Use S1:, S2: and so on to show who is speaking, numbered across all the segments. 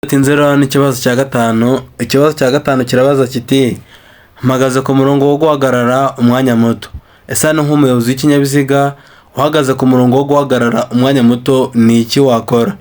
S1: Tinzero n'ikibazo cya gatanu. Ikibazo cya gatanu kirabaza kiti mpagaze ku murongo wo guhagarara umwanya muto. Ese hano nk'umuyobozi w'ikinyabiziga uhagaze ku murongo wo guhagarara umwanya muto ni iki wakora?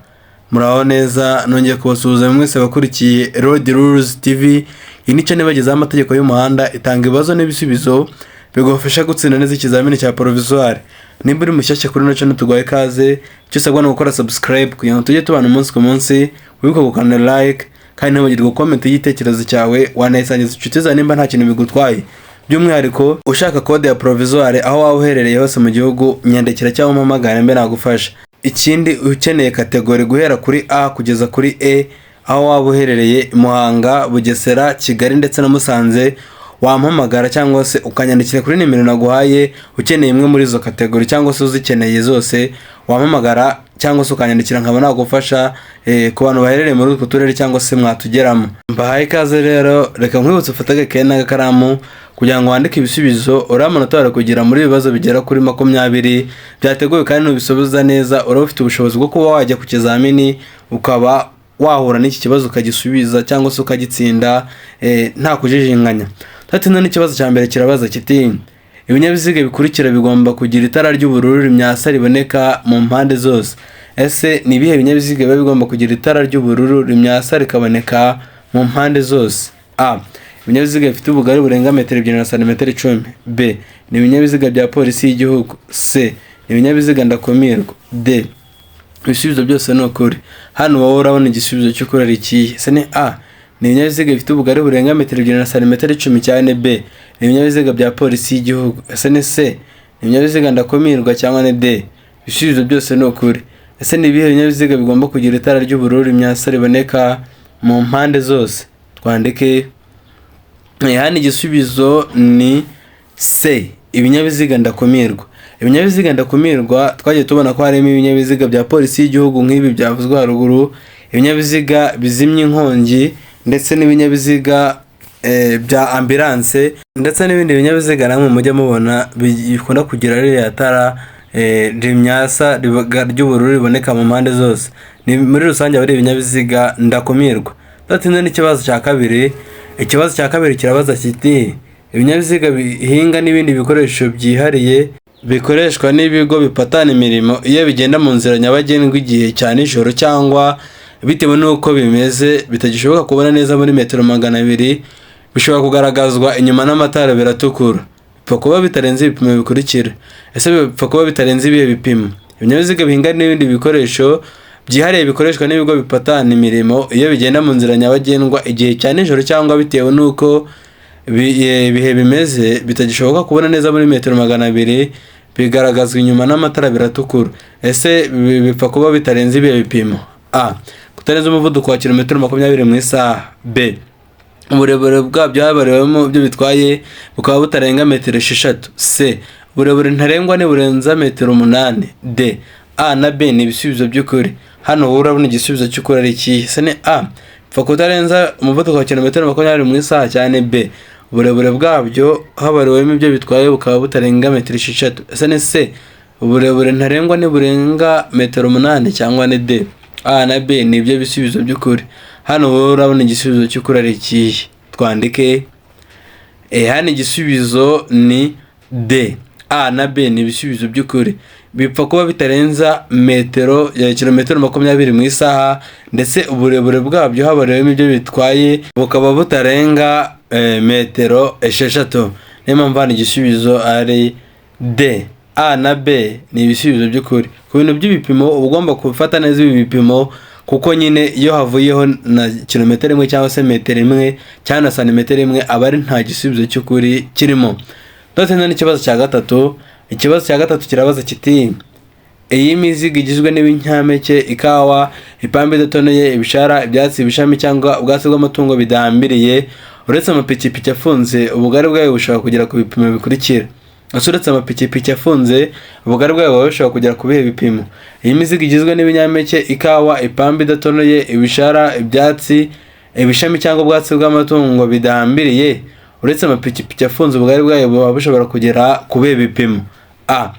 S1: Muraho neza, nongeye kubasuhuza mwese bakurikiye Road Rules TV. Iyi nico nibagezaho amategeko y'umuhanda, itanga ibibazo n'ibisubizo bigufasha gutsinda neza ikizamini cya provisoire. Nimba uri mushyashya kuri naco tuguhaye ikaze, cyo usabwa no gukora subscribe kugira ngo tujye tubana umunsi ku munsi, wibuke gukanda like kandi ntibagirwe comment y'igitekerezo cyawe, wanayisangiza inshuti zawe nimba nta kintu bigutwaye. By'umwihariko ushaka code ya provisoire aho waba uherereye hose mu gihugu, nyandikira cyangwa umpamagare mbe nagufasha. Ikindi ukeneye kategori guhera kuri A kugeza kuri E, aho waba uherereye Muhanga, Bugesera, Kigali ndetse na Musanze, wampamagara cyangwa se ukanyandikira kuri nimero naguhaye. Ukeneye imwe muri izo kategori cyangwa se uzikeneye zose, wampamagara cyangwa se ukanyandikira nkaba nagufasha ku bantu baherereye muri utwo turere cyangwa se mwatugeramo. Mbahaye ikaze rero, reka nkwibutse ufate agakaye n'agakaramu kugira ngo wandike ibisubizo. Uramanota wari kugira muri ibibazo bigera kuri 20 byateguwe kandi nubisubiza neza, uraba ufite ubushobozi bwo kuba wajya ku kizamini ukaba wahura n'iki kibazo ukagisubiza cyangwa se ukagitsinda nta kujijinganya. Tatino n'ikibazo cya mbere kirabaza kiti ibinyabiziga bikurikira bigomba kugira itara ry'ubururu rimyasa riboneka mu mpande zose. Ese ni ibihe binyabiziga biba bigomba kugira itara ry'ubururu rimyasa rikaboneka mu mpande zose? A. Ibinyabiziga bifite ubugari burenga metero 2 na santimetero 10. B. Ni ibinyabiziga bya polisi y'igihugu. C. Ni ibinyabiziga ndakumirwa. D. Ibisubizo byose ni ukuri. Hano wowe urabona igisubizo cy'ukuri ari ikihe? Ese ni A. Ni ibinyabiziga bifite ubugari burenga metero 2 na santimetero 10 cyane. B. Ni ibinyabiziga bya polisi y'igihugu. Ese ni C. Ni ibinyabiziga ndakumirwa cyangwa ni D. Ibisubizo byose ni ukuri. Ese ni ibihe binyabiziga bigomba kugira itara ry'ubururu rimyasa riboneka mu mpande zose? Twandike. Hano igisubizo ni C. Ibinyabiziga ndakumirwa. Ibinyabiziga ndakumirwa twagiye tubona ko harimo ibinyabiziga bya polisi y'igihugu nk'ibi byavuzwe haruguru, ibinyabiziga bizimya inkongi ndetse n'ibinyabiziga bya ambulance ndetse n'ibindi binyabiziga namwe mujya mubona bikunda kugira ririya tara rimyasa ry'ubururu riboneka mu mpande zose. Ni muri rusange ari ibinyabiziga ndakumirwa. Tatino n'ikibazo cya kabiri. Ikibazo cya kabiri kirabaza kiti ibinyabiziga bihinga n'ibindi bikoresho byihariye bikoreshwa n'ibigo bipatana imirimo iyo bigenda mu nzira nyabagendwa igihe cya nijoro cyangwa bitewe n'uko bimeze bitagishoboka kubona neza muri metero 200, bishobora kugaragazwa inyuma n'amatara biratukura. Bipfa kuba bitarenze ibipimo bikurikira. Ese bipfa kuba bitarenze ibihe bipimo? Ibinyabiziga bihinga n'ibindi bikoresho byihariye bikoreshwa n'ibigo bipatana imirimo iyo bigenda mu nzira nyabagendwa igihe cya nijoro cyangwa bitewe n'uko bihe bimeze bitagishoboka kubona neza muri metero 200, bigaragazwa inyuma n'amatara biratukura. Ese bipfa kuba bitarenze ibihe bipimo? A. Kutarenza umuvuduko wa kilometero 20 mu isaha. B. Uburebure bwabyo habarewemo ibyo bitwaye bukaba butarenga metero 6. C. Uburebure ntarengwa ni burenza metero 8. D. A na B ni ibisubizo by'ukuri. Hano wowe urabona igisubizo cy'ukuri ari ikihe? Ese ni A. Bipfa kutarenza umuvuduko wa kilometero 20 mu isaha cyane. B. Uburebure bwabyo habarewemo ibyo bitwaye bukaba butarenga metero 6. Ese ni C. Uburebure ntarengwa ni burenga metero 8 cyangwa ni D. A na B ni ibyo bisubizo by'ukuri. Hano wowe urabona igisubizo cy'ukuri ari ikihe? Twandike. Hano igisubizo ni D. A na B ni ibisubizo by'ukuri. Bipfa kuba bitarenza kilometero 20 mu isaha ndetse uburebure bwabyo habarewemo ibyo bitwaye bukaba butarenga metero 6. Niyo mpamvu hano igisubizo ari D. A na B ni ibisubizo by'ukuri. Ku bintu by'ibipimo uba ugomba gufata neza ibi bipimo kuko nyine iyo havuyeho na kilometero 1 cyangwa se metero 1 cyangwa na santimetero 1 aba ari nta gisubizo cy'ukuri kirimo. Tatino n'ikibazo cya gatatu. Ikibazo cya gatatu kirabaza kiti iyi mizigo igizwe n'ibinyampeke, ikawa, ipambe idatonoye, ibishara, ibyatsi, ibishami cyangwa ubwatsi bw'amatungo bidahambiriye, uretse amapikipiki afunze ubugari bwayo bushobora kugera ku bipimo bikurikira. Uretse amapikipiki afunze ubugari bwayo bushobora kugera ku bihe bipimo? Iyi mizigo igizwe n'ibinyampeke, ikawa, ipambe idatonoye, ibishara, ibyatsi, ibishami cyangwa ubwatsi bw'amatungo bidahambiriye, uretse amapikipiki afunze ubugari bwayo buba bushobora kugera ku bihe bipimo? A.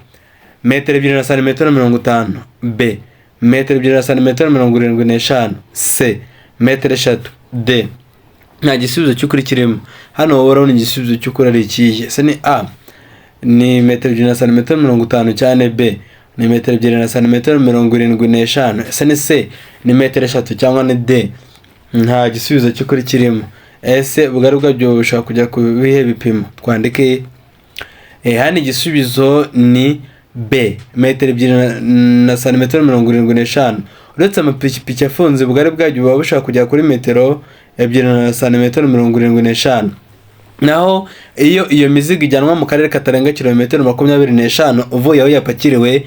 S1: Metero 2 na santimetero 50. B. Metero 2 na santimetero 75. C. metero 3. D nta gisubizo cy'ukuri kirimo. Hano wowe urabona igisubizo cy'ukuri ari ikihe? Ese ni A ni metero 2 na santimetero 50 cyane B ni metero 2 na santimetero 75. Ese ni C ni metero 3 cyangwa ni D nta gisubizo cy'ukuri kirimo. Ese ubugari bwabyo bushobora kujya ku bihe bipimo? Twandike hano igisubizo ni B metero 2 na santimetero 75. Uretse amapikipiki afunze ubugari bwabyo buba bushaka kujya kuri metero 2 na santimetero 75. Naho iyo mizigo ijyanwa mu karere katarenga kilometero 25 uvuye aho yapakiriwe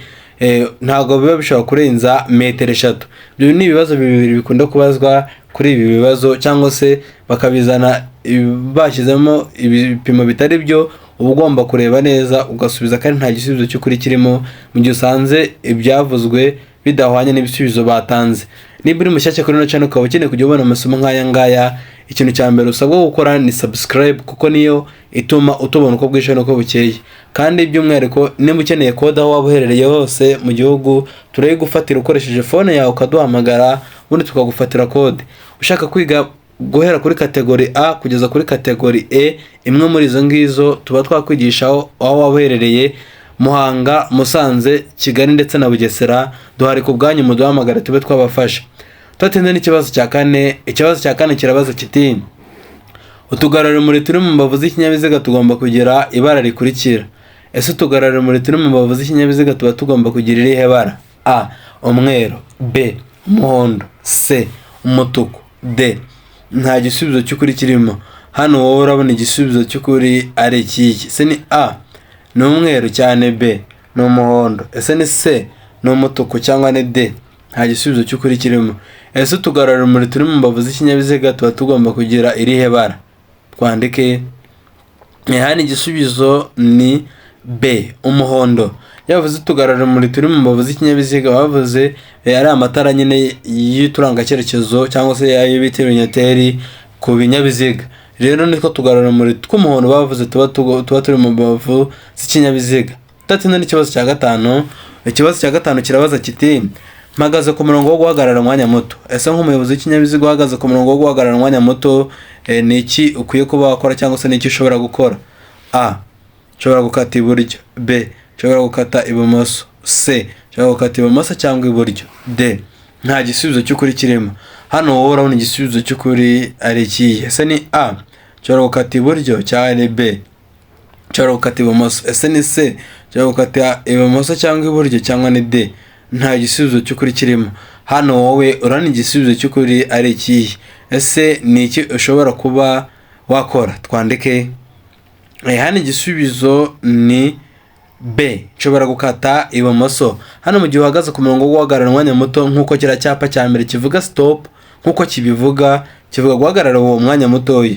S1: ntago biba bishobora kurenza metero 3. Ibyo ni ibibazo bibiri bikunda kubazwa kuri ibi bibazo, cyangwa se bakabizana bashyizemo ibipimo bitari byo. Uba ugomba kureba neza ugasubiza kandi nta gisubizo cy'ukuri kirimo mu gihe usanze ibyavuzwe bidahwanye n'ibisubizo batanze. Niba uri mushyashya kuri channel ukaba ukeneye kujya ubona amasomo nk'aya ngaya, ikintu cya mbere usabwa gukora ni subscribe, kuko niyo ituma utubona uko bwishe n'uko bukeye. Kandi by'umwihariko niba ukeneye kode aho waba uherereye hose mu gihugu, turayigufatira ukoresheje phone yawe ukaduhamagara, ubundi tukagufatira kode. Ushaka kwiga guhera kuri kategori A kugeza kuri kategori E, imwe muri izo ngizo tuba twakwigishaho aho waba uherereye: Muhanga, Musanze, Kigali ndetse na Bugesera. Duhari ku bwanyu, muduhamagara tube twabafasha. Twatinze n'ikibazo cya kane. Ikibazo cya kane kirabaza kiti: utugarurarumuri turi mu mbavu z'ikinyabiziga tugomba kugira ibara rikurikira. Ese utugarurarumuri turi mu mbavu z'ikinyabiziga tuba tugomba kugira irihe bara? A umweru, B umuhondo, C umutuku, D nta gisubizo cy'ukuri kirimo. Hano wowe urabona igisubizo cy'ukuri ari ikihe? Ese ni A ni umweru cyane, B ni umuhondo, ese ni C ni umutuku cyangwa ni D nta gisubizo cy'ukuri kirimo. Ese utugarurarumuri turi mu mbavu z'ikinyabiziga tuba tugomba kugira irihe bara? Twandike hano igisubizo ni B umuhondo. Yavuze utugarurarumuri turi mu mbavu z'ikinyabiziga, bavuze ari amatara nyine y'uturanga cyerekezo cyangwa se y'ibitinyoteri ku binyabiziga. Rero niko tugarurarumuri tw'umuhondo bavuze tuba turi mu mbavu z'ikinyabiziga. Tatinda n'ikibazo cya gatanu. Ikibazo cya gatanu kirabaza kiti: mpagaze ku murongo wo guhagarara umwanya muto. Ese nk'umuyobozi w'ikinyabiziga uhagaze ku murongo wo guhagarara umwanya muto, ni iki ukwiye kuba wakora cyangwa se ni iki ushobora gukora? A ushobora gukata iburyo, B ushobora gukata ibumoso, C ushobora gukata ibumoso cyangwa iburyo, D nta gisubizo cy'ukuri kirimo. Hano wowe urabona igisubizo cy'ukuri ari ikihe? Ese ni A ushobora gukata iburyo cyangwa ni B ushobora gukata ibumoso, ese ni C ushobora gukata ibumoso cyangwa iburyo cyangwa ni D nta gisubizo cy'ukuri kirimo. Hano wowe urabona igisubizo cy'ukuri ari ikihe? Ese ni iki ushobora kuba wakora? Twandike hano igisubizo ni B ushobora gukata ibumoso. Hano mu gihe uhagaze ku murongo wo guhagarara umwanya muto, nk'uko kira cyapa cya mbere kivuga stop, nk'uko kivuga guhagarara uwo mwanya mutoya.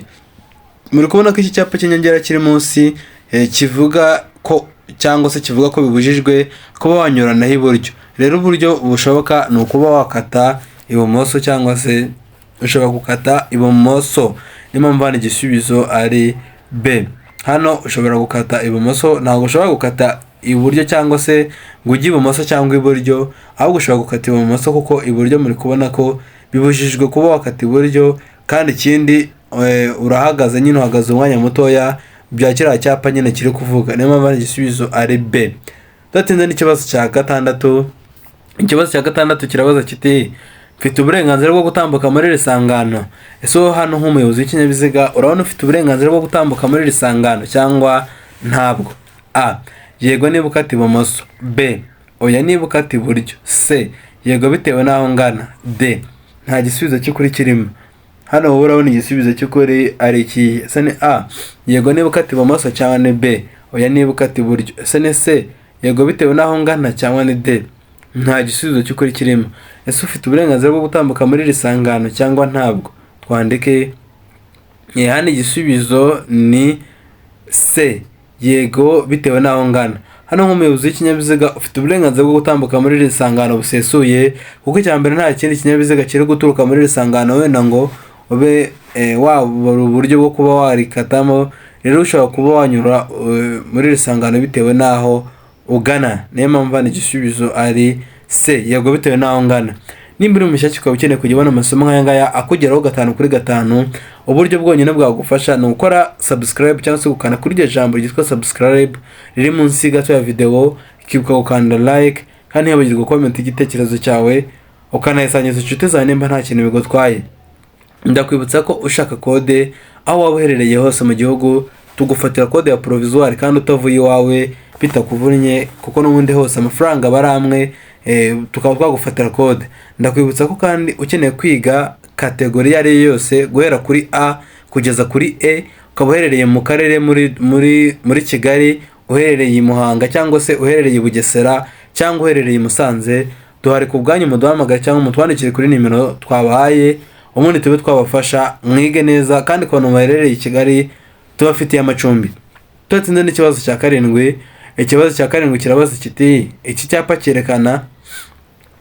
S1: Muri kubona ko iki cyapa cy'inyongera kiri munsi kivuga ko cyangwa se kivuga ko bibujijwe kuba wanyuranaho iburyo. Rero uburyo bushoboka ni ukuba wakata ibumoso cyangwa se ushobora gukata ibumoso. Niyo mpamvu hano igisubizo ari B. Hano ushobora gukata ibumoso, ntabwo ushobora gukata iburyo cyangwa se ngo ujye ibumoso cyangwa iburyo, ahubwo ushobora gukata ibumoso kuko iburyo muri kubona ko bibujijwe kuba wakata iburyo. Kandi ikindi urahagaze nyine, uhagaze umwanya mutoya, bya kiriya cyapa nyine kiri kuvuga. Niyo mpamvu igisubizo ari B. Datinze n'ikibazo cya gatandatu. Ikibazo cya gatandatu kirabaza kiti: mfite uburenganzira bwo gutambuka muri iri sangano. Ese hano nk'umuyobozi w'ikinyabiziga urabona ufite uburenganzira bwo gutambuka muri iri sangano cyangwa ntabwo? A yego niba ukata ibumoso, B oya niba ukata iburyo, C yego bitewe n'aho ngana, D nta gisubizo cy'ukuri kirimo. Hano wowe urabona igisubizo cy'ukuri ari iki? Ese ni A yego niba ukata ibumoso cyangwa ni B oya niba ukata iburyo, ese ni C yego bitewe n'aho ngana cyangwa ni D nta gisubizo cy'ukuri kirimo. Ese ufite uburenganzira bwo gutambuka muri iri sangano cyangwa ntabwo? Twandike hano igisubizo ni C yego bitewe n'aho ngana. Hano nk'umuyobozi w'ikinyabiziga ufite uburenganzira bwo gutambuka muri iri sangano busesuye, kuko icya mbere nta kindi kinyabiziga kiri guturuka muri iri sangano wenda ngo ube wabura uburyo bwo kuba warikatamo. Rero ushobora kuba wanyura muri iri sangano bitewe n'aho ugana. Niyo mpamvu hano igisubizo ari C yego bitewe n'aho ngana. nimba uri mushyashya ukaba ukeneye kujya ubona amasomo nk'aya ngaya akugeraho 5/5, uburyo bwonyine bwagufasha ni gukora subscribe cyangwa se gukanda kuri iryo jambo ryitwa subscribe riri munsi gato ya video, ukibuka gukanda like kandi ntibagirwe comment igitekerezo cyawe, ukanayisangiza inshuti zawe nimba nta kintu bigutwaye. Ndakwibutsa ko ushaka kode aho waba uherereye hose mu gihugu tugufatira kode ya provisoire kandi utavuye iwawe bitakuvunnye, kuko n'ubundi hose amafaranga baramwe tukaba twagufatira kode. Ndakwibutsa ko kandi ukeneye kwiga kategori ari yose guhera kuri A kugeza kuri E, ukaba uherereye mu karere muri Kigali, uherereye i Muhanga cyangwa se uherereye i Bugesera cyangwa uherereye i Musanze, duhari ku bwanyu muduhamagara cyangwa mutwandikire kuri nimero twabahaye, ubundi tube twabafasha mwige neza. kandi ku bantu baherereye i Kigali tubafitiye amacumbi. Turatsinze n'ikibazo cya 7. Ikibazo cya 7 kirabaza kiti iki cyapa cyerekana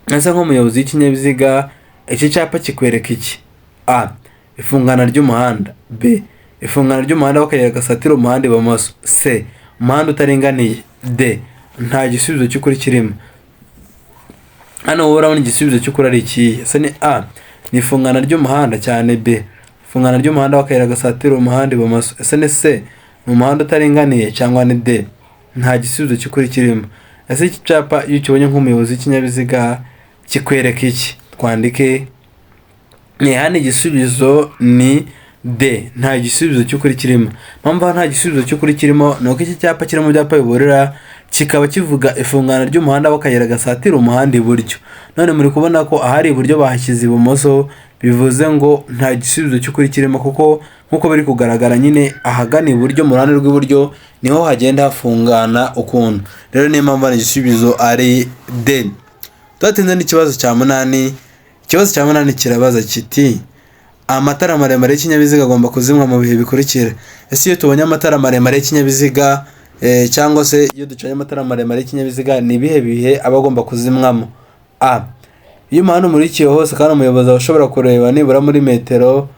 S1: asa nk'umuyobozi w'ikinyabiziga, iki cyapa kikwereka iki? A. Ifungana ry'umuhanda. B. Ifungana ry'umuhanda bakayera gasatira umuhanda ibumoso. C. Umuhanda utaringaniye. D. Nta gisubizo cy'ukuri kirimo. Hano wowe urabona igisubizo cy'ukuri ari iki? Ese ni A. Ni ifungana ry'umuhanda cyane. B. Ifungana ry'umuhanda bakayera gasatira umuhanda ibumoso. Ese ni C. Ni umuhanda utaringaniye cyangwa ni D. Nta gisubizo cy'ukuri kirimo. Ese iki cyapa iyo ukibonye nk'umuyobozi w'ikinyabiziga kikwereka iki? Twandike. Hano igisubizo ni D. Nta gisubizo cy'ukuri kirimo. Mpamvu nta gisubizo cy'ukuri kirimo nuko iki cyapa kiri mu byapa biburira kikaba kivuga ifungana ry'umuhanda bakayera gasatira umuhanda iburyo. None muri kubona ko ahari iburyo bahashyize ibumoso, bivuze ngo nta gisubizo cy'ukuri kirimo, kuko nkuko biri kugaragara nyine ahagana iburyo mu ruhande rw'iburyo niho hagenda hafungana ukuntu. Rero niyo mpamvu igisubizo ari D. Twatinze n'ikibazo cya 8. Ikibazo cya 8 kirabaza kiti amatara maremare y'ikinyabiziga agomba kuzimwa mu bihe bikurikira. Ese iyo tubonye amatara maremare y'ikinyabiziga cyangwa se iyo ducanye amatara maremare y'ikinyabiziga ni ibihe bihe aba agomba kuzimwamo? A. Iyo umuhanda umurikiye hose kandi umuyobozi ashobora kureba nibura muri metero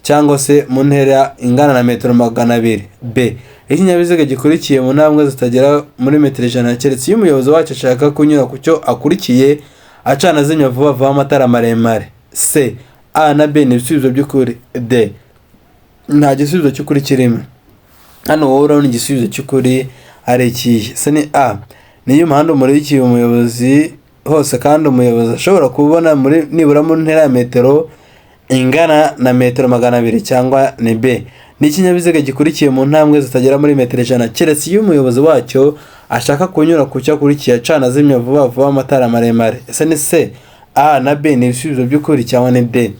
S1: cyangwa se mu ntera ingana na metero 200. B. Ikinyabiziga gikurikiye mu ntambwe zitagera muri metero 100 keretse iyo umuyobozi wacyo ashaka kunyura ku cyo akurikiye acana azimya vuba vuba amatara maremare. C. A na B ni ibisubizo by'ukuri. D. Nta gisubizo cy'ukuri kirimo. Hano wowe urabona igisubizo cy'ukuri ari ikihe? Se ni A. Niyo umuhanda umurikiye umuyobozi hose kandi umuyobozi ashobora kubona nibura mu ntera ya metero ingana na metero 200, cyangwa ni B. Ni ikinyabiziga gikurikiye mu ntambwe zitagera muri metero 100 keretse iyo umuyobozi wacyo ashaka kunyura ku cyo akurikiye acana azimya vuba vuba amatara maremare. Ese ni C. A na B ni ibisubizo by'ukuri cyangwa ni D?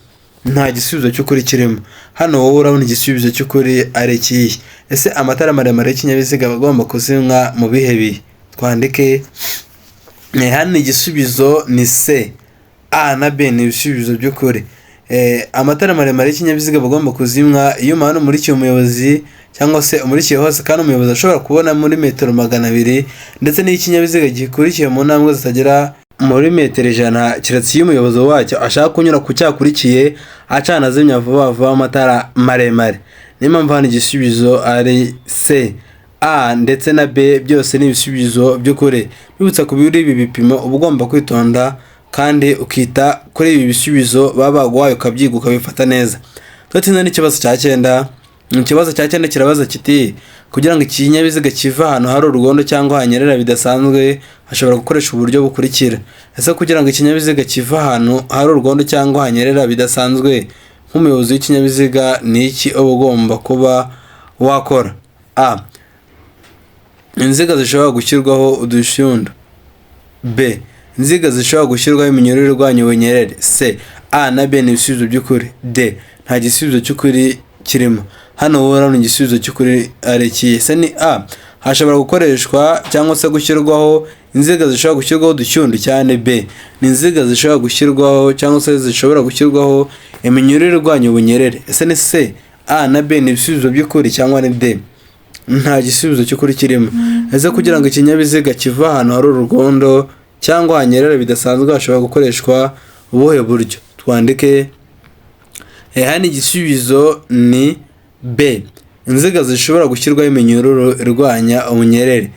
S1: Nta gisubizo cy'ukuri kirimo. Hano wowe urabona igisubizo cy'ukuri ari ikihe? Ese amatara maremare y'ikinyabiziga agomba kuzimwa mu bihe bihe? Twandike. Hano igisubizo ni C. A na B ni ibisubizo by'ukuri. Amatara maremare y'ikinyabiziga bagomba kuzimwa iyo umuhanda umurikiye umuyobozi cyangwa se umurikiye hose kandi umuyobozi ashobora kubona muri metero 200, ndetse n'ikinyabiziga gikurikiye mu ntambwe zitagera muri metero 100 keretse iyo umuyobozi wacyo ashaka kunyura ku cyakurikiye acana azimya vuba vuba amatara maremare. Niyo mpamvu hano igisubizo ari C. A ndetse na B byose ni ibisubizo by'ukuri. Bibutsa ku biri ibi bipimo uba ugomba kwitonda kandi ukita kuri ibi bisubizo baba baguhaye ukabyiga ukabifata neza. Twatsinze n'ikibazo cya 9. Ikibazo cya 9 kirabaza kiti kugira ngo ikinyabiziga kiva ahantu hari urugondo cyangwa hanyerera bidasanzwe hashobora gukoresha uburyo bukurikira. Ese kugira ngo ikinyabiziga kiva ahantu hari urugondo cyangwa hanyerera bidasanzwe nk'umuyobozi w'ikinyabiziga ni iki uba ugomba kuba wakora? A. Inziga zishobora gushyirwaho udushyundo. B. Inziga zishobora gushyirwaho iminyururu irwanya ubunyerere. C. A na B ni ibisubizo by'ukuri. D. Nta gisubizo cy'ukuri kirimo. Hano wowe urabona igisubizo cy'ukuri ari ikihe? Se ni A. Hashobora gukoreshwa cyangwa se gushyirwaho inziga zishobora gushyirwaho udushyundo cyane. B. Ni inziga zishobora gushyirwaho cyangwa se zishobora gushyirwaho iminyururu irwanya ubunyerere. Ese ni C. A na B ni ibisubizo by'ukuri cyangwa ni D? Nta gisubizo cy'ukuri kirimo. Ese kugira ngo ikinyabiziga kiva ahantu hari urugondo cyangwa hanyerera bidasanzwe hashobora gukoreshwa ubuhe buryo? Twandike. Hano igisubizo ni B. Inziga zishobora gushyirwaho iminyururu irwanya ubunyerere.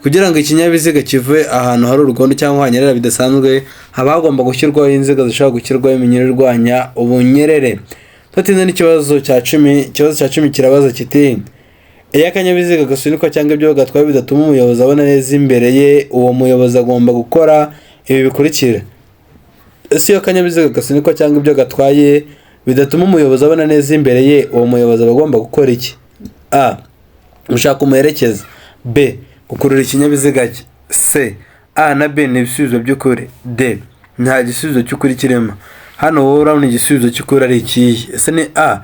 S1: kugira ngo ikinyabiziga kive ahantu hari urwondo cyangwa hanyerera bidasanzwe haba hagomba gushyirwaho inziga zishobora gushyirwaho iminyururu irwanya ubunyerere. Tutinze n'ikibazo cya 10. Ikibazo cya 10 kirabaza kiti iyo akanyabiziga gasunikwa cyangwa ibyo gatwaye bidatuma umuyobozi abona neza imbere ye, uwo muyobozi agomba gukora ibi bikurikira. Ese iyo akanyabiziga gasunikwa cyangwa ibyo gatwaye bidatuma umuyobozi abona neza imbere ye, uwo muyobozi aba agomba gukora iki? A. Gushaka umuherekeza. B. Gukurura ikinyabiziga cye. C. A na B ni ibisubizo by'ukuri. D. Nta gisubizo cy'ukuri kirimo. Hano wowe urabona igisubizo cy'ukuri ari ikihe? Ese ni A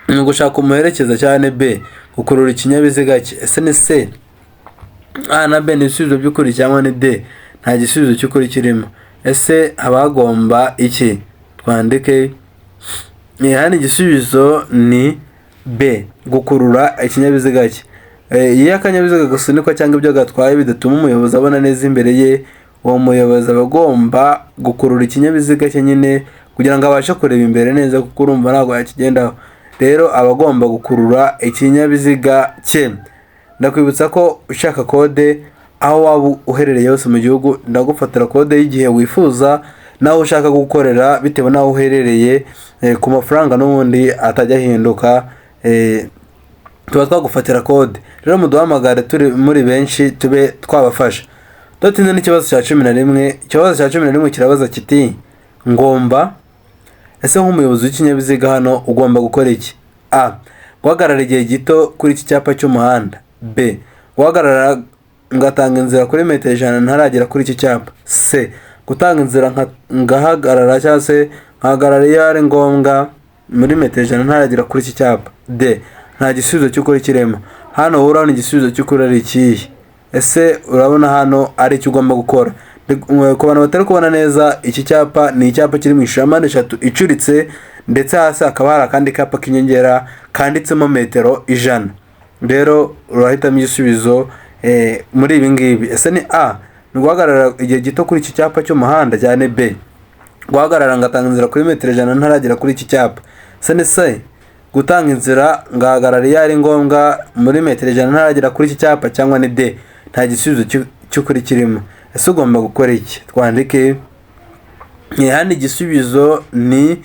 S1: ni gushaka umuherekeza cyane, B gukurura ikinyabiziga cye? Ese ni C A na B ni ibisubizo by'ukuri cyangwa ni D nta gisubizo cy'ukuri kirimo? Ese abagomba iki? Twandike. Hano igisubizo ni B gukurura ikinyabiziga cye. Iyo akanyabiziga gasunikwa cyangwa ibyo gatwaye bidatuma umuyobozi abona neza imbere ye, uwo muyobozi aba agomba gukurura ikinyabiziga cye nyine kugira ngo abashe kureba imbere neza, kuko urumva ntabwo yakigendaho. Rero aba agomba gukurura ikinyabiziga cye. Ndakwibutsa ko ushaka kode aho waba uherereye hose mu gihugu, ndagufatira kode y'igihe wifuza naho ushaka gukorera bitewe n'aho uherereye, ku mafaranga n'ubundi atajya ahinduka. Tuba twagufatira kode. Rero muduhamagare turi muri benshi tube twabafasha. Tutinze n'ikibazo cya 11. Ikibazo cya 11 kirabaza kiti ngomba. Ese nk'umuyobozi w'ikinyabiziga hano ugomba gukora iki? A. Guhagarara igihe gito kuri iki cyapa cy'umuhanda. B. Guhagarara ngatanga inzira kuri metero 100 ntaragera kuri iki cyapa. C. Gutanga inzira ngahagarara cyangwa se nkahagarara iyo ari ngombwa muri metero 100 ntaragera kuri iki cyapa. D. Nta gisubizo cy'ukuri kirimo. Hano urabona igisubizo cy'ukuri ari ikihe? Ese urabona hano ari icyo ugomba gukora? Ku bantu batari kubona neza, iki cyapa ni icyapa kiri mu ishusho ya mpande eshatu icuritse, ndetse hasi hakaba hari akandi kapa k'inyongera kanditsemo metero 100. Rero urahitamo igisubizo muri ibi ngibi. Ese ni A ni guhagarara igihe gito kuri iki cyapa cy'umuhanda cyane? B guhagarara ngatanga inzira kuri metero 100 ntaragera kuri iki cyapa? Ese ni C gutanga inzira ngahagarara iyo ari ngombwa muri metero 100 ntaragera kuri iki cyapa cyangwa ni D nta gisubizo cy'ukuri kirimo? Ese ugomba gukora iki? Twandike. Hano igisubizo ni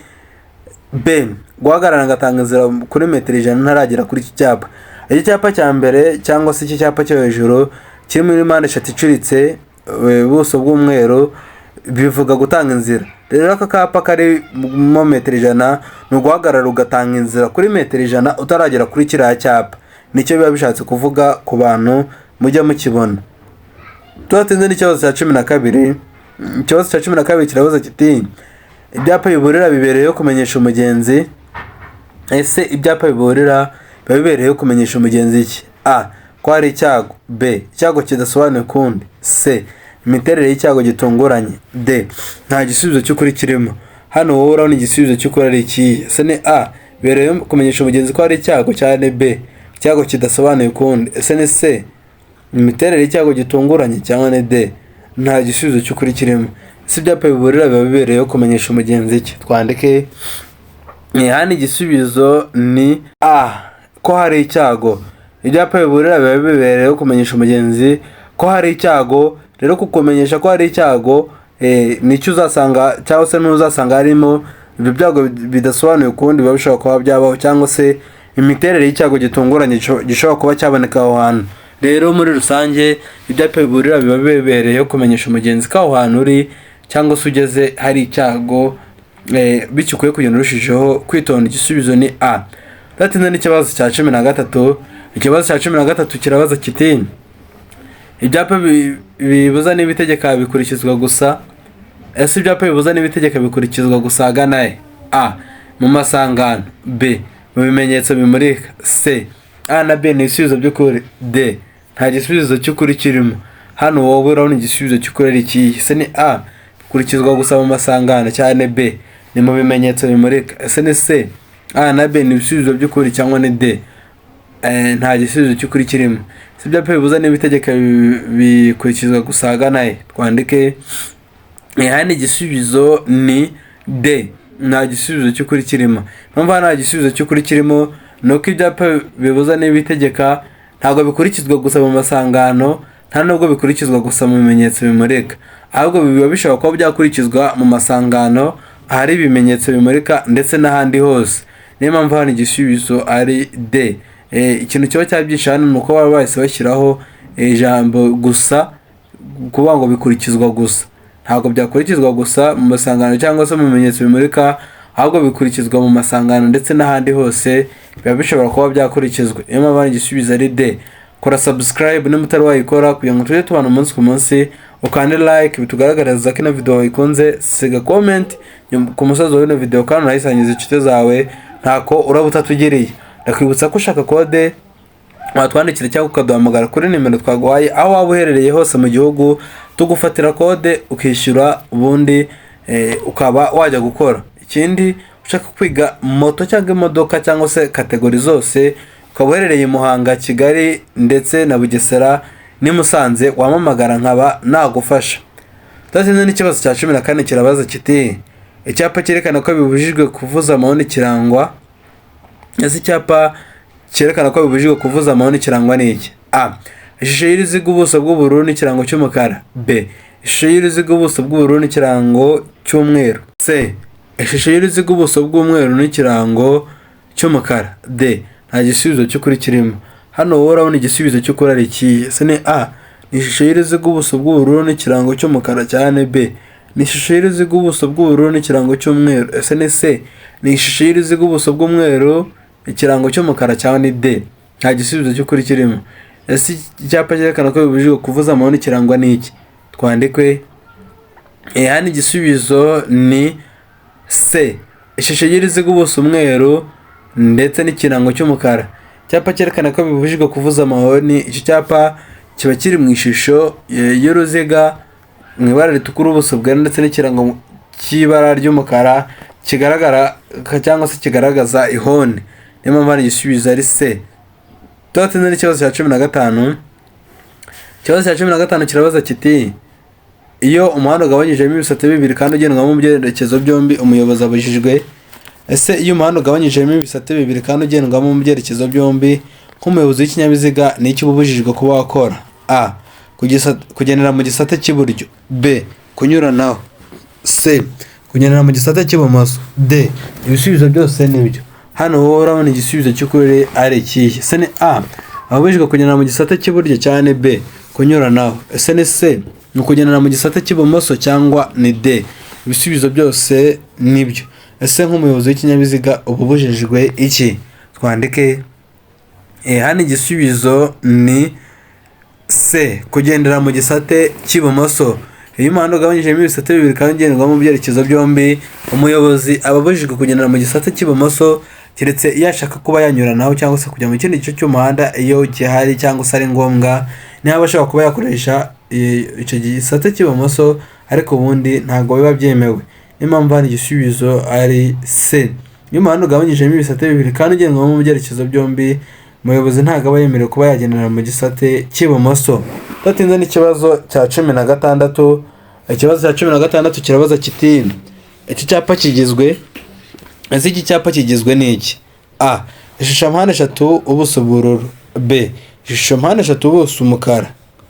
S1: B guhagarara ngatanga inzira kuri metero 100 ntaragera kuri iki cyapa. Iki cyapa cya mbere cyangwa se iki cyapa cyo hejuru kiri muri mpande eshatu icuritse, ubuso bw'umweru, bivuga gutanga inzira. Rero aka kapa kari mu metero 100 ni guhagarara ugatanga inzira kuri metero 100 utaragera kuri kiriya cyapa. Nicyo biba bishatse kuvuga ku bantu mujya mukibona. Tuhatinze n'ikibazo cya 12. Ikibazo cya 12 kirabaza kiti ibyapa biburira bibereyeho kumenyesha umugenzi. Ese ibyapa biburira biba bibereyeho kumenyesha umugenzi iki? A. Ko hari icyago. B. Icyago kidasobanuye ukundi. C. Imiterere y'icyago gitunguranye. D. Nta gisubizo cy'ukuri kirimo. Hano wowe urabona igisubizo cy'ukuri ari ikihe? Ese ni A bibereyeho kumenyesha umugenzi ko hari icyago cyane? B. Icyago kidasobanuye ukundi? Ese ni C imiterere y'icyago gitunguranye cyangwa ni D nta gisubizo cy'ukuri kirimo? Ese ibyapa biburira biba bibereyeho kumenyesha umugenzi iki? Twandike. Hano igisubizo ni A ko hari icyago. Ibyapa biburira biba bibereyeho kumenyesha umugenzi ko hari icyago. Rero kukumenyesha ko hari icyago nicyo uzasanga cyangwa se n'uzasanga harimo ibyo byago bidasobanuye ukundi biba bishobora kuba byabaho, cyangwa se imiterere y'icyago gitunguranye gishobora kuba cyaboneka aho hantu. Rero muri rusange ibyapa biburira biba bibereyeho kumenyesha umugenzi ko aho hantu uri cyangwa se ugeze hari icyago, bityo ukwiye kugenda urushijeho kwitonda. Igisubizo ni A. Tuhatinze n'ikibazo cya 13. Ikibazo cya 13 kirabaza kiti ibyapa bibuza n'ibitegeka bikurikizwa gusa. Ese ibyapa bibuza n'ibitegeka bikurikizwa gusa agana he? A. Mu masangano. B. Mu bimenyetso bimurika. C. A na B ni ibisubizo by'ukuri. D nta gisubizo cy'ukuri kirimo. Hano wowe urabona igisubizo cy'ukuri ari ikihe? Ese ni A bikurikizwa gusa mu masangano cyane? B ni mu bimenyetso bimurika? Ese ni C A na B ni ibisubizo by'ukuri cyangwa ni D nta gisubizo cy'ukuri kirimo? Ese ibyapa bibuza n'ibitegeka bikurikizwa gusa agana he? Twandike. Hano igisubizo ni D nta gisubizo cy'ukuri kirimo. Mpamvu nta gisubizo cy'ukuri kirimo nuko ibyapa bibuza n'ibitegeka ntabwo bikurikizwa gusa mu masangano, nta nubwo bikurikizwa gusa mu bimenyetso bimurika, ahubwo biba bishobora kuba byakurikizwa mu masangano ahari ibimenyetso bimurika ndetse n'ahandi hose. Niyo mpamvu hano igisubizo ari D. Ikintu kiba cyabyishe hano ni uko baba bahise bashyiraho ijambo gusa, kuvuga ngo bikurikizwa gusa. Ntabwo byakurikizwa gusa mu masangano cyangwa se mu bimenyetso bimurika, ahubwo bikurikizwa mu masangano ndetse n'ahandi hose biba bishobora kuba byakurikizwa. Niyo mpamvu hano igisubizo ari D. Kora subscribe niba utari wayikora kugira ngo tujye tubana umunsi ku munsi, ukande like bitugaragariza ko ino video wayikunze, siga comment ku musozi w'ino video kandi unayisangiza inshuti zawe, ntako uraba utatugiriye. Ndakwibutsa ko ushaka kode watwandikira cyangwa ukaduhamagara kuri nimero twaguhaye aho waba uherereye hose mu gihugu, tugufatira kode ukishyura ubundi ukaba wajya gukora. Ikindi ushaka kwiga moto cyangwa imodoka cyangwa se kategori zose, ukaba uherereye Muhanga, Kigali ndetse na Bugesera ni Musanze, wamamagara nkaba nagufasha. Twatinze n'ikibazo cya 14 kirabaza kiti icyapa cyerekana ko bibujijwe kuvuza amahoni kirangwa. Ese icyapa cyerekana ko bibujijwe kuvuza amahoni kirangwa n'iki? A. Ishusho y'uruziga ubuso bw'ubururu n'ikirango cy'umukara. B. Ishusho y'uruziga ubuso bw'ubururu n'ikirango cy'umweru. C. Ishusho y'uruziga ubuso bw'umweru n'ikirango cy'umukara. D. Nta gisubizo cy'ukuri kirimo. Hano wowe urabona igisubizo cy'ukuri ari iki? Ese ni A. Ni ishusho y'uruziga ubuso bw'ubururu n'ikirango cy'umukara cyane. B. Ni ishusho y'uruziga ubuso bw'ubururu n'ikirango cy'umweru. Ese ni C. Ni ishusho y'uruziga ubuso bw'umweru ikirango cy'umukara cyane. Ni D. Nta gisubizo cy'ukuri kirimo. Ese icyapa cyerekana ko bibujijwe kuvuza amahoni kirangwa n'iki? Twandikwe hano igisubizo ni C. Ishusho y'uruziga ubuso umweru ndetse n'ikirango cy'umukara. Icyapa cyerekana ko bibujijwe kuvuza amahoni, icyo cyapa kiba kiri mu ishusho y'uruziga mu ibara ritukura ubuso bwera ndetse n'ikirango cy'ibara ry'umukara kigaragara cyangwa se kigaragaza ihoni. Niyo mpamvu hano igisubizo ari C. Tubatinze n'ikibazo cya 15. Ikibazo cya 15 kirabaza kiti iyo umuhanda ugabanyijemo ibisate bibiri kandi ugendwamo mu byerekezo byombi, umuyobozi abujijwe. Ese iyo umuhanda ugabanyijemo ibisate bibiri kandi ugendwamo mu byerekezo byombi, nk'umuyobozi w'ikinyabiziga ni iki ubujijwe kuba wakora? A. Kugendera mu gisate cy'iburyo. B. Kunyuranaho. C. Kugendera mu gisate cy'ibumoso. D. Ibisubizo byose nibyo. Hano wowe urabona igisubizo cy'ukuri ari ikihe? Ese ni A. Abujijwe kugendera mu gisate cy'iburyo cyane. B. Kunyuranaho. Ese ni C. Ni kugendera mu gisate cy'ibumoso cyangwa ni D. Ibisubizo byose nibyo. Ese nk'umuyobozi w'ikinyabiziga ubujijwe iki? Twandike hano igisubizo ni C. Kugendera mu gisate cy'ibumoso. Iyo umuhanda ugabanyijemo ibisate bibiri kandi ugendwamo mu byerekezo byombi, umuyobozi aba abujijwe kugendera mu gisate cy'ibumoso keretse iyo ashaka kuba yanyuranaho cyangwa se kujya mu kindi gice cy'umuhanda iyo gihari cyangwa se ari ngombwa, niba ashobora kuba yakoresha icyo gisate cy'ibumoso, ariko ubundi ntabwo biba byemewe. Niyo mpamvu hano igisubizo ari C. Iyo umuhanda ugabanyijemo ibisate bibiri kandi ugendwamo mu byerekezo byombi, umuyobozi ntabwo aba yemerewe kuba yagendera mu gisate cy'ibumoso. Tubatinze n'ikibazo cya 16. Ikibazo cya 16 kirabaza kiti iki cyapa kigizwe. Ese iki cyapa kigizwe n'iki? A. Ishusho mpande eshatu ubuso bw'ubururu. B. Ishusho mpande eshatu ubuso umukara.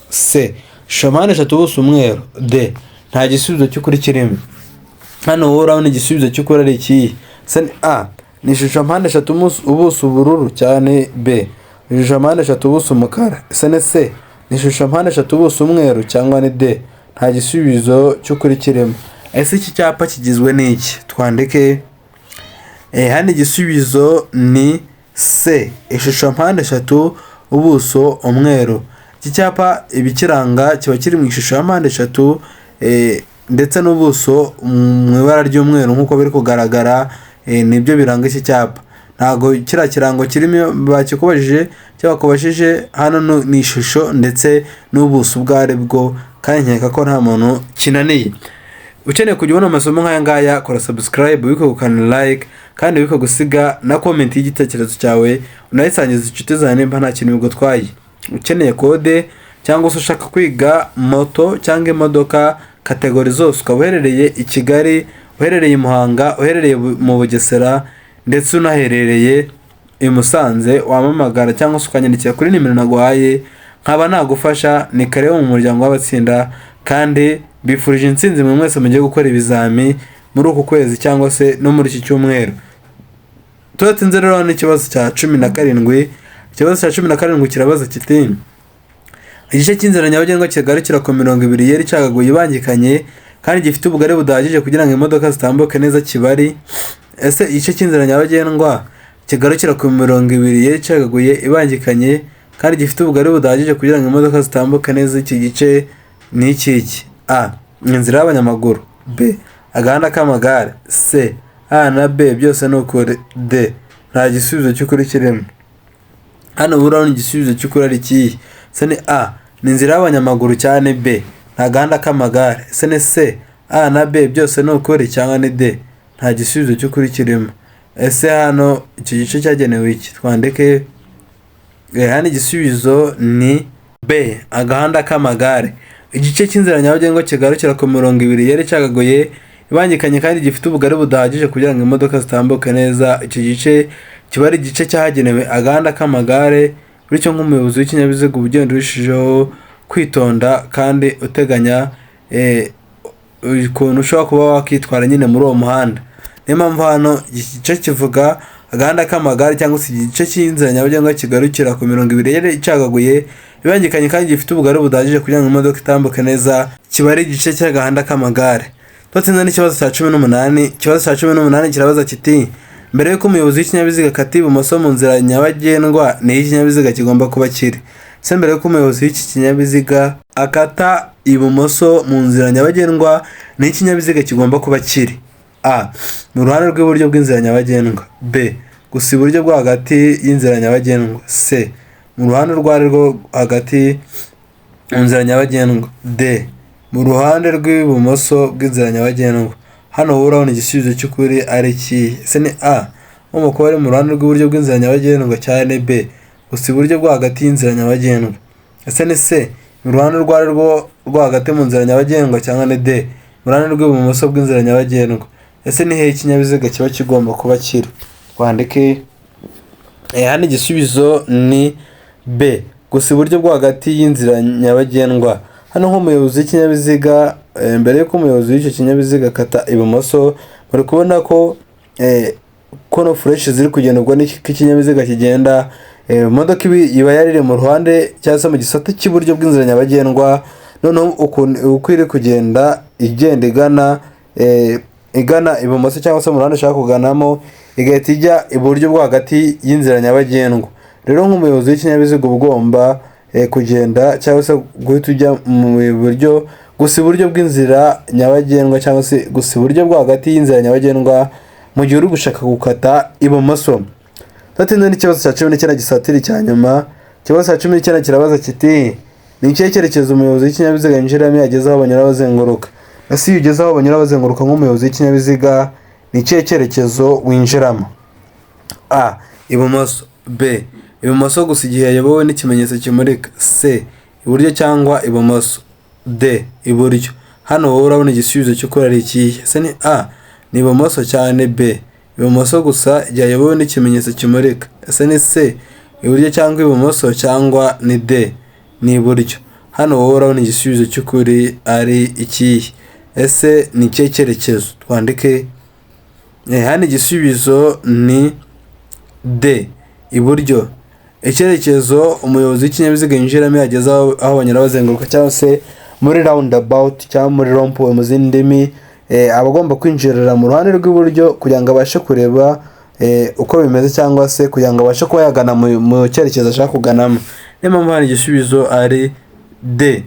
S1: C. Ishusho mpande eshatu ubuso umweru. D. Nta gisubizo cy'ukuri kirimo. Hano wowe urabona igisubizo cy'ukuri ari iki? Ese ni A. Ni ishusho mpande eshatu ubuso ubururu cyane. B. Ishusho mpande eshatu ubuso umukara. Ese ni C. Ni ishusho mpande eshatu ubuso umweru cyangwa ni D. Nta gisubizo cy'ukuri kirimo. Ese iki cyapa kigizwe n'iki? Twandike hano igisubizo ni C. Ishusho mpande eshatu ubuso umweru. Iki cyapa ibikiranga kiba kiri mu ishusho ya mpande eshatu ndetse n'ubuso mu ibara ry'umweru nk'uko biri kugaragara, nibyo biranga iki cyapa. Ntago kiriya kirango kirimo bakikubajije cyangwa bakubajije, hano ni ishusho ndetse n'ubuso ubwo ari bwo, kandi nkeka ko nta muntu kinaniye. Ukeneye kujya ubona amasomo nk'aya ngaya, kora subscribe, wiko gukanda like, kandi wiko gusiga na comment y'igitekerezo cyawe, unayisangiza inshuti zawe nimba nta kintu bigutwaye. Ukeneye kode cyangwa se ushaka kwiga moto cyangwa imodoka kategori zose, ukaba uherereye i Kigali, uherereye i Muhanga, uherereye mu Bugesera ndetse unaherereye i Musanze, wamamagara cyangwa se ukanyandikira kuri nimero naguhaye nkaba nagufasha, ni kare mu muryango w'abatsinda kandi bifurije intsinzi mwe mwese mugiye gukora ibizami muri uku kwezi cyangwa se no muri iki cyumweru. Turatsinze rero n'ikibazo cya 17. Ikibazo cya 17 kirabaza kiti igice cy'inzira nyabagendwa kigarukira ku 20 yari icagaguye ibangikanye kandi gifite ubugari budahagije kugira ngo imodoka zitambuke neza kibari. Ese igice cy'inzira nyabagendwa kigarukira ku 20 yari icagaguye ibangikanye kandi gifite ubugari budahagije kugira ngo imodoka zitambuke neza, iki gice ni iki? A. Inzira y'abanyamaguru. B. Agahanda k'amagare. C. A na B byose ni ukuri. D. Nta gisubizo cy'ukuri kirimo. Hano urabona igisubizo cy'ukuri ari ikihe? Se ni A, ni inzira y'abanyamaguru cyane. B, nta gahanda k'amagare. Se ni C, A na B byose ni ukuri cyangwa ni D, nta gisubizo cy'ukuri kirimo. Ese hano icyo gice cyagenewe iki? Twandike hano igisubizo ni B, agahanda k'amagare. Igice cy'inzira nyabagendwa kigarukira ku 20 yari icagaguye ibangikanye kandi gifite ubugari budahagije kugira ngo imodoka zitambuke neza, icyo gice kiba ari igice cyagenewe agahanda k'amagare. Bityo nk'umuyobozi w'ikinyabiziga uba ugenda urushijeho kwitonda kandi uteganya ukuntu ushobora kuba wakitwara nyine muri uwo muhanda. Niyo mpamvu hano igice kivuga agahanda k'amagare cyangwa se igice cy'inzira nyabagendwa kigarukira ku 20 yari icagaguye ibangikanye kandi gifite ubugari budahagije kugira ngo imodoka itambuke neza, kiba ari igice cy'agahanda k'amagare. Twatsinze n'ikibazo cya 18. Ikibazo cya 18 kirabaza kiti mbere yuko umuyobozi w'ikinyabiziga akata ibumoso mu nzira nyabagendwa ni ikinyabiziga kigomba kuba kiri. Se mbere yuko umuyobozi w'iki kinyabiziga akata ibumoso mu nzira nyabagendwa ni ikinyabiziga kigomba kuba kiri. A, mu ruhande rw'iburyo bw'inzira nyabagendwa. B, gusa iburyo bwo hagati y'inzira nyabagendwa. C, mu ruhande rwo hagati mu nzira nyabagendwa. D, mu ruhande rw'ibumoso bw'inzira nyabagendwa. Hano urabona igisubizo cy'ukuri ari iki? Se ni A, nko kuba ari mu ruhande rw'iburyo bw'inzira nyabagendwa cyane. B, gusa iburyo bwo hagati y'inzira nyabagendwa. Ese ni C, mu ruhande rwo hagati mu nzira nyabagendwa cyangwa ni D, mu ruhande rw'ibumoso bw'inzira nyabagendwa. Ese ni he ikinyabiziga kiba kigomba kuba kiri? Twandike hano igisubizo ni B, gusa iburyo bwo hagati y'inzira nyabagendwa. Hano nk'umuyobozi w'ikinyabiziga mbere yuko umuyobozi w'icyo kinyabiziga akata ibumoso, bari kubona ko kono fureshi ziri kugenderwa n'ikinyabiziga kigenda. Imodoka iba yariri mu ruhande cyangwa se mu gisate cy'iburyo bw'inzira nyabagendwa. Noneho uko iri kugenda igenda igana ibumoso cyangwa se mu ruhande ushaka kuganamo, igahita ijya iburyo bwo hagati y'inzira nyabagendwa. Rero nk'umuyobozi w'ikinyabiziga uba ugomba kugenda cyangwa se guhita ujya mu buryo gusa iburyo bw'inzira nyabagendwa cyangwa se gusa iburyo bwo hagati y'inzira nyabagendwa mu gihe uri gushaka gukata ibumoso. Tatinde n'ikibazo cya 19 gisatiri cya nyuma. Ikibazo cya 19 kirabaza kiti ni ikihe cyerekezo umuyobozi w'ikinyabiziga yinjiramo yageze aho banyura bazenguruka? Ese iyo ugeze aho banyura bazenguruka nk'umuyobozi w'ikinyabiziga ni ikihe cyerekezo winjiramo? A, ibumoso. B, ibumoso gusa igihe yayobowe n'ikimenyetso kimurika. C, iburyo cyangwa ibumoso. D, iburyo. Hano wowe urabona igisubizo cy'ukuri ari ikihe? Se ni A, ni ibumoso cyane. B, ibumoso gusa igihe yayobowe n'ikimenyetso kimurika. Ese ni C, iburyo cyangwa ibumoso cyangwa ni D, ni iburyo. Hano wowe urabona igisubizo cy'ukuri ari ikihe? Ese ni ikihe cyerekezo? Twandike hano igisubizo ni D, iburyo. Icyerekezo umuyobozi w'ikinyabiziga yinjiramo yageze aho banyura bazenguruka cyangwa se muri roundabout cyangwa muri rompuwe mu zindi ndimi, aba agomba kwinjirira mu ruhande rw'iburyo kugira ngo abashe kureba uko bimeze cyangwa se kugira ngo abashe kuba yagana mu cyerekezo ashaka kuganamo. Niyo mpamvu hano igisubizo ari D,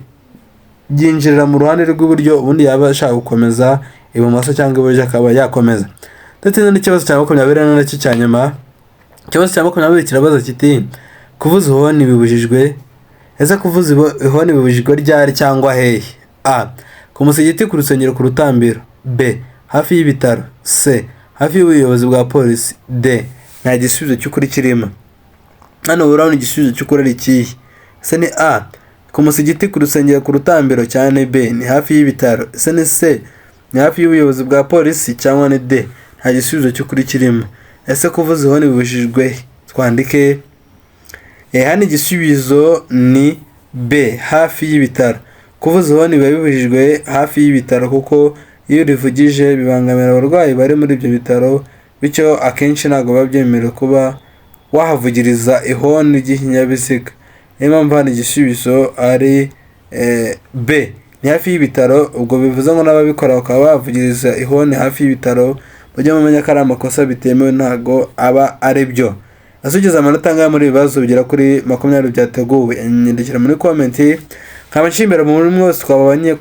S1: yinjirira mu ruhande rw'iburyo ubundi yaba ashaka gukomeza ibumoso cyangwa iburyo akaba yakomeza. Ndetse n'ikibazo cya 20 nacyo cya nyuma. Ikibazo cya 20 kirabaza kiti kuvuza ihoni bibujijwe. Ese kuvuza ihoni bibujijwe ryari cyangwa hehe? A, ku musigiti, ku rusengero, ku rutambiro. B, hafi y'ibitaro. C, hafi y'ubuyobozi bwa polisi. D, nta gisubizo cy'ukuri kirimo. Hano urabona igisubizo cy'ukuri ari ikihe? Se ni A, ku musigiti, ku rusengero, ku rutambiro cyane. B, ni hafi y'ibitaro. Se ni C, ni hafi y'ubuyobozi bwa polisi cyangwa ni D, nta gisubizo cy'ukuri kirimo. Ese kuvuza ihoni bibujijwe? Twandike hano igisubizo ni B. Hafi y'ibitaro. Kuvuza ihoni biba bibujijwe hafi y'ibitaro kuko iyo urivugije bibangamira abarwayi bari muri ibyo bitaro, bityo akenshi ntabwo biba byemerewe kuba wahavugiriza ihoni ry'ikinyabiziga. Niyo mpamvu hano igisubizo ari B. Ni hafi y'ibitaro. Ubwo bivuze ngo n'ababikora bakaba bavugiriza ihoni hafi y'ibitaro, mujye mumenya ko ari amakosa bitemewe, ntabwo aba ari byo. Asugize amanota angana muri ibibazo bigera kuri 20 byateguwe, nyandikira muri komenti. Nkaba nshimira muri mwese twabanye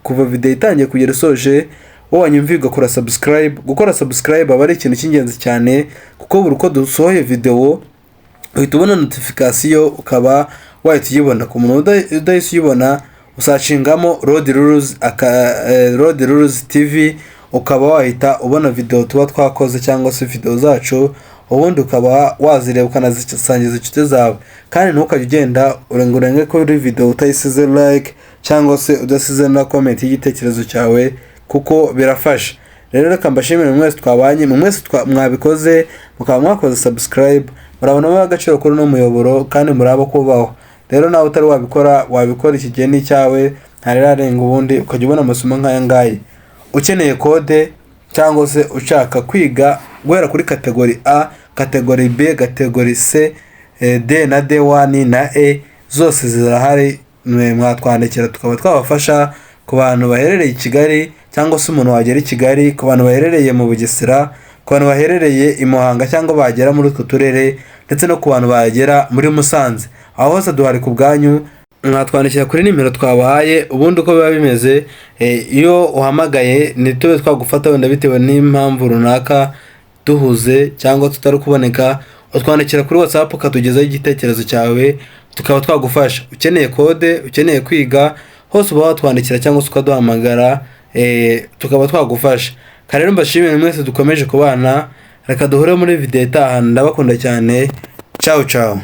S1: kuva video itangiye kugera isoje. Wowe wanyumviye ugakora subscribe. Gukora subscribe aba ari ikintu cy'ingenzi cyane kuko buri uko dusohoye video uhita ubona notification, ukaba wahita uyibona. Ku muntu udahise uyibona usacingamo Road Rules TV, ukaba wahita ubona video tuba twakoze cyangwa se video zacu, ubundi ukaba wazireba ukanazisangiza inshuti zawe. Kandi ntukajye ugenda urenge kuri video utayisize like cyangwa se udasize na comment y'igitekerezo cyawe kuko birafasha. Rero reka mbashimire mwese twabanye, mwese mwabikoze mukaba mwakoze subscribe, murabona agaciro kuri no muyoboro kandi muraba kubaho. Rero nawe utari wabikora iki gihe ni cyawe, ntarirarenga ubundi ukajya ubona amasomo nk'aya ngaye. Ukeneye kode cyangwa se ushaka kwiga guhera kuri kategori A, kategori B, kategori C, D na D1 na E, zose zirahari. Mwatwandikira tukaba twabafasha. Ku bantu baherereye i Kigali cyangwa se umuntu wagera i Kigali, ku bantu baherereye mu Bugesera, ku bantu baherereye i Muhanga cyangwa bagera muri utwo turere, ndetse no ku bantu bagera muri Musanze, aho hose duhari ku bwanyu. Mwatwandikira kuri nimero twabahaye, ubundi uko biba bimeze iyo uhamagaye ntitube twagufata wenda bitewe n'impamvu runaka duhuze cyangwa tutari kuboneka, utwandikira kuri WhatsApp ukatugezaho igitekerezo cyawe tukaba twagufasha. Ukeneye kode, ukeneye kwiga, hose uba watwandikira cyangwa se ukaduhamagara tukaba twagufasha. Rero mbashimire mwese dukomeje kubana, reka duhure muri video itaha. Ndabakunda cyane. Ciao ciao.